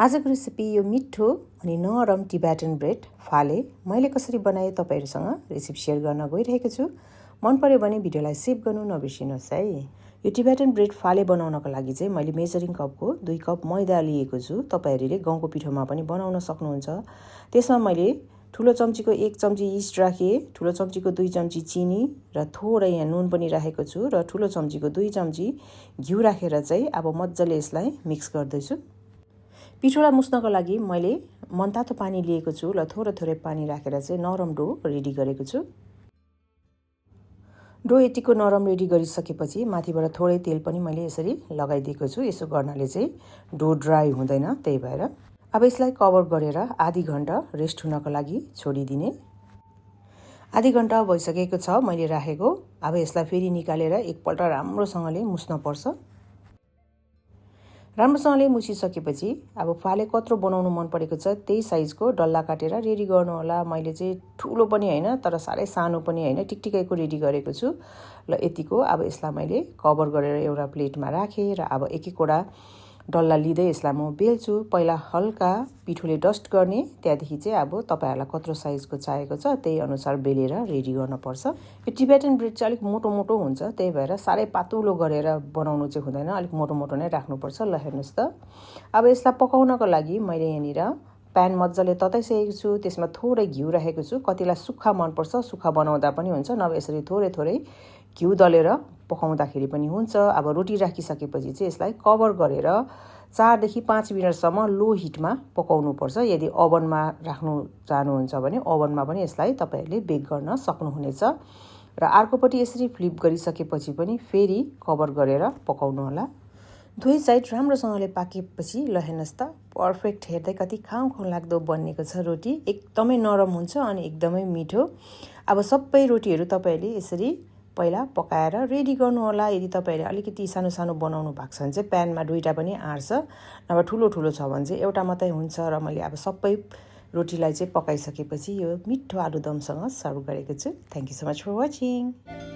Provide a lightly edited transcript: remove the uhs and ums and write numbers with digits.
आजको रेसिपी यो मिठो अनि नरम टिबेटन ब्रेड फाले मैले कसरी बनाएँ तपाईहरुसँग रेसिपी शेयर गर्न गइरहेको छु। मन पर्यो भने भिडियोलाई सेभ गर्नु नबिर्सिनुहोस् है। यो टिबेटन ब्रेड फाले बनाउनको लागि चाहिँ मैले मेजरिङ कपको 2 कप मैदा लिएको छु। तपाईहरुले गहुँको पिठोमा पनि बनाउन सक्नुहुन्छ। त्यसमा मैले ठुलो चम्चीको 1 चम्ची यीस्ट राखे, ठुलो चम्चीको 2 चम्ची चिनी र थोरै यहाँ नुन पनि राखेको छु र ठुलो चम्चीको 2 चम्ची घिउ राखेर चाहिँ अब मज्जाले यसलाई मिक्स गर्दै छु। पिठोलाई मुस्नको लागि मैले मनतातो पानी लिएको छु र थोरै पानी राखेर चाहिँ नरम डो रेडी गरेको छु। डो यतिको नरम रेडी गरिसकेपछि माथिबाट थोरै तेल पनि मैले यसरी लगाइदिएको छु। यसो गर्नाले चाहिँ डो ड्राई हुँदैन, त्यही भएर अब यसलाई कभर गरेर आधी घण्टा रेस्ट हुनको लागि छोडिदिने। आधी घण्टा भइसकेको छ मैले राखेको। अब यसलाई फेरि निकालेर एकपल्ट राम्रोसँगले मुस्न पर्छ। राम्रोसँगले मुसिसकेपछि अब फाले कत्रो बनाउनु मन परेको छ त्यही साइजको डल्ला काटेर रेडी गर्नु होला। मैले चाहिँ ठुलो पनि हैन तर सारै सानो पनि हैन, टिकटिकैको रेडी गरेको छु ल यतिको। अब यसलाई मैले कभर गरेर एउटा प्लेटमा राखे र अब एक एकवटा डल्ला लिँदै यसलाई म बेल्छु। पहिला हल्का पिठोले डस्ट गर्ने, त्यहाँदेखि चाहिँ अब तपाईहरुलाई कत्रो साइजको चाहिएको छ त्यही अनुसार बेलेर रेडी गर्नुपर्छ। यो टिबेटन ब्रेड चाहिँ अलिक मोटो मोटो हुन्छ, त्यही भएर सारै पातलो गरेर बनाउनु चाहिँ हुँदैन, अलिक मोटो मोटो नै राख्नुपर्छ। ल हेर्नुस् त, अब यसलाई पकाउनको लागि मैले यहाँनिर प्यान मज्जाले तताइसकेको छु। त्यसमा थोरै घिउ राखेको छु। कतिलाई सुक्खा मनपर्छ, सुक्खा बनाउँदा पनि हुन्छ, नभए यसरी थोरै घिउ दलेर पकाउँदाखेरि पनि हुन्छ। अब रोटी राखिसकेपछि चाहिँ यसलाई कभर गरेर 4 देखि 5 मिनेटसम्म लो हिटमा पकाउनु पर्छ। यदि ओभनमा राख्नु चाहनुहुन्छ भने ओभनमा पनि यसलाई तपाईहरुले बेक गर्न सक्नुहुनेछ। र अर्कोपटि यसरी फ्लिप गरिसकेपछि पनि फेरि कभर गरेर पकाउनु होला। दुई साइड राम्रोसँगले पाकेपछि ल हेर्नुस् त, पर्फेक्ट, हेर्दै कति खाउँ लाग्दो बनेको छ रोटी। एकदमै नरम हुन्छ अनि एकदमै मिठो। अब सबै रोटीहरु तपाईहरुले यसरी पहिला पकाएर रेडी गर्नु होला। यदि तपाईहरुले अलिकति सानो सानो बनाउनु भएको छ भने चाहिँ प्यानमा दुईटा पनि आँट्छ, नभए ठुलो छ भने चाहिँ एउटा मात्रै हुन्छ। र मैले अब सबै रोटीलाई चाहिँ पकाइसकेपछि यो मिठो आलुदमसँग सर्भ गरेको छु। Thank you so much for watching.